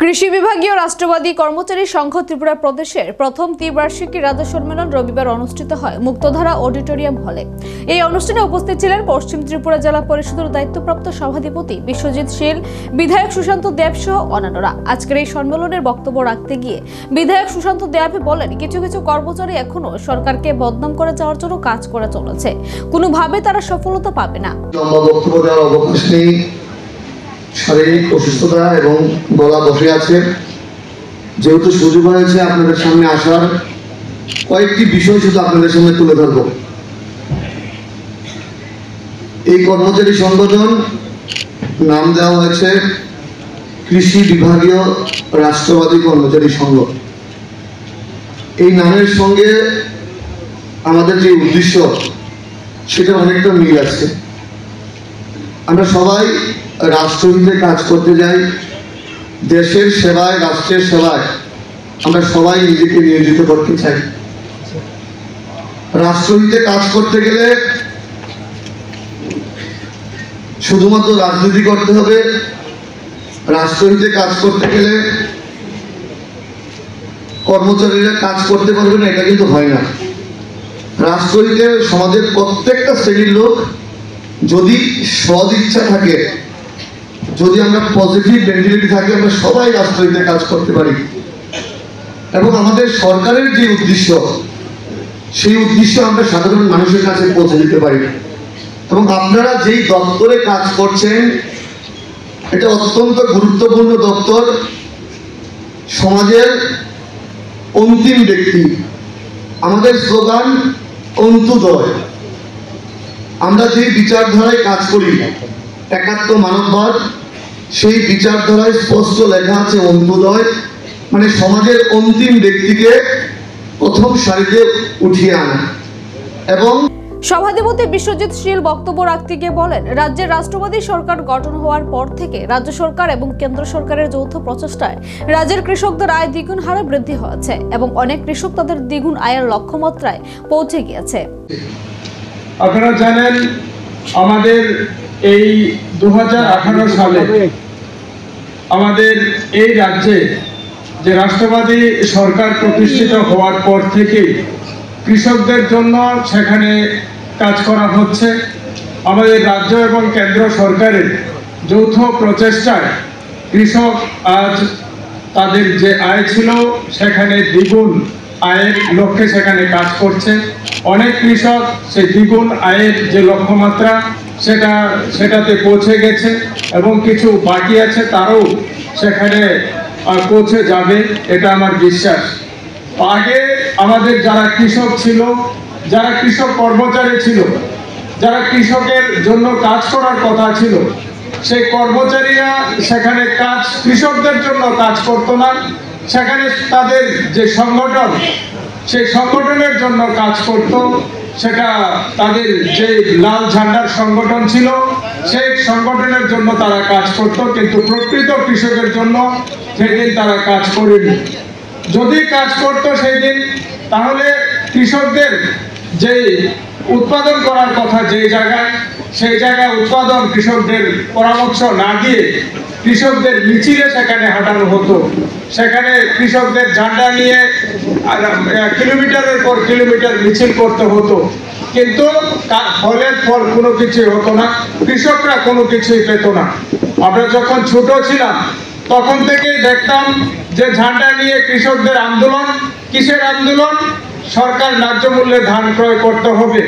কৃষি বিভাগীয় রাষ্ট্রবাদী কর্মচারী সংঘ ত্রিপুরা প্রদেশের প্রথম ত্রিবার্ষিকী রাজ্য সম্মেলন রবিবার অনুষ্ঠিত হয় মুক্তধারা অডিটোরিয়াম হলে। এই অনুষ্ঠানে উপস্থিত ছিলেন পশ্চিম ত্রিপুরা জেলা পরিষদের দায়িত্বপ্রাপ্ত সভাধিপতি বিশ্বজিৎ শীল, বিধায়ক সুশান্ত দেব সহ অন্যান্যরা। আজকের এই সম্মেলনের বক্তব্য রাখতে গিয়ে বিধায়ক সুশান্ত দেব বলেন, কিছু কিছু কর্মচারী এখনো সরকারকে বদনাম করে যাওয়ার জন্য কাজ করে চলেছে, কোনোভাবে তারা সফলতা পাবে না। বক্তব্য দেওয়ার অবকাশ নেই, শারীরিক অসুস্থতা এবং গলা বসে আছে। যেহেতু সুযোগ হয়েছে আপনাদের সামনে আসার, কয়েকটি বিষয় শুধু আপনাদের সামনে তুলে ধরব। এই কর্মচারী সংগঠন নাম দেওয়া হয়েছে কৃষি বিভাগীয় রাষ্ট্রবাদী কর্মচারী সংঘ। এই নামের সঙ্গে আমাদের যে উদ্দেশ্য সেটা অনেকটা মিল আছে। আমরা সবাই রাষ্ট্রহিতে কাজ করতে যাই, দেশের সেবায়, রাষ্ট্রের সেবায় আমরা সবাই নিজেকে নিয়োজিত করতে চাই। রাষ্ট্রহিতে কাজ করতে গেলে শুধুমাত্র রাজনীতি করতে হবে, রাষ্ট্রহিতে কাজ করতে গেলে কর্মচারীরা কাজ করতে পারবে না, এটা কিন্তু হয় না। রাষ্ট্রহিতে সমাজের প্রত্যেকটা শ্রেণীর লোক যদি সদ ইচ্ছা থাকে, যদি আমরা পজিটিভ মেন্টালিটি থাকে, আমরা সবাই রাষ্ট্রহিতে কাজ করতে পারি। এবং আমাদের সরকারের যে উদ্দেশ্য, সেই উদ্দেশ্য আমরা সাধারণ মানুষের কাছে পৌঁছে দিতে পারি। এবং আপনারা যেই দপ্তরে কাজ করছেন, এটা অত্যন্ত গুরুত্বপূর্ণ দপ্তর, সমাজের অন্তিম ব্যক্তি। আমাদের স্লোগান অন্ত্যোদয়। আমরা যে বিচারধারায় কাজ করি, একাত্ম মানববাদ, সেই বিচারধারায় স্পষ্ট লেখা আছে অন্ত্যোদয়, মানে সমাজের অন্তিম ব্যক্তিকে প্রথম সারিতে উঠিয়ে আনা। এবং সভাধিপতি বিশ্বজিৎ শীল বক্তব্য রাখতে গিয়ে বলেন, রাজ্যের রাষ্ট্রবাদী সরকার গঠন হওয়ার পর থেকে রাজ্য সরকার এবং কেন্দ্র সরকারের যৌথ প্রচেষ্টায় রাজ্যের কৃষকদের আয় দ্বিগুণ হারে বৃদ্ধি হয়েছে এবং অনেক কৃষক তাদের দ্বিগুণ আয়ের লক্ষ্যমাত্রায় পৌঁছে গিয়েছে। আপনারা জানেন, আমাদের এই 2018 সালে আমাদের এই রাজ্যে যে রাষ্ট্রবাদী সরকার প্রতিষ্ঠিত হওয়ার পর থেকে কৃষকদের জন্য সেখানে কাজ করা হচ্ছে। আমাদের রাজ্য এবং কেন্দ্র সরকারের যৌথ প্রচেষ্টায় কৃষক আজ তাদের যে আয় ছিল সেখানে দ্বিগুণ আয়ের লক্ষ্যে সেখানে কাজ করছে। অনেক কৃষক সেই দ্বিগুণ আয়ের যে লক্ষ্যমাত্রা সেটাতে পৌঁছে গেছে এবং কিছু বাকি আছে, তারও সেখানে পৌঁছে যাবে, এটা আমার বিশ্বাস। আগে আমাদের যারা কৃষক ছিল, যারা কৃষক কর্মচারী ছিল, যারা কৃষকের জন্য কাজ করার কথা ছিল, সেই কর্মচারীরা সেখানে কৃষকদের জন্য কাজ করতো না। সেখানে তাদের যে সংগঠন, সেই সংগঠনের জন্য কাজ করত। সেটা তাদের যে লাল ঝান্ডার সংগঠন ছিল, সেই সংগঠনের জন্য তারা কাজ করত, কিন্তু প্রকৃত কৃষকের জন্য সেদিন তারা কাজ করেনি। যদি কাজ করতো সেই দিন, তাহলে কৃষকদের যে উৎপাদন করার কথা সেই জায়গায় উৎপাদন কৃষকদের পরামর্শ না দিয়ে কৃষকদের মিছিলে সেখানে হাঁটানো হতো। সেখানে কৃষকদের ঝান্ডা নিয়ে কিলোমিটারের পর কিলোমিটার মিছিল করতে হতো, কিন্তু ফলের ফল কোনো কিছুই হতো না, কৃষকরা কোনো কিছুই পেত না। আমরা যখন ছোট ছিলাম তখন থেকেই দেখতাম যে ঝান্ডা নিয়ে কৃষকদের আন্দোলন। কিসের আন্দোলন? সরকার ন্যায্য মূল্যে ধান ক্রয় করতে হবে।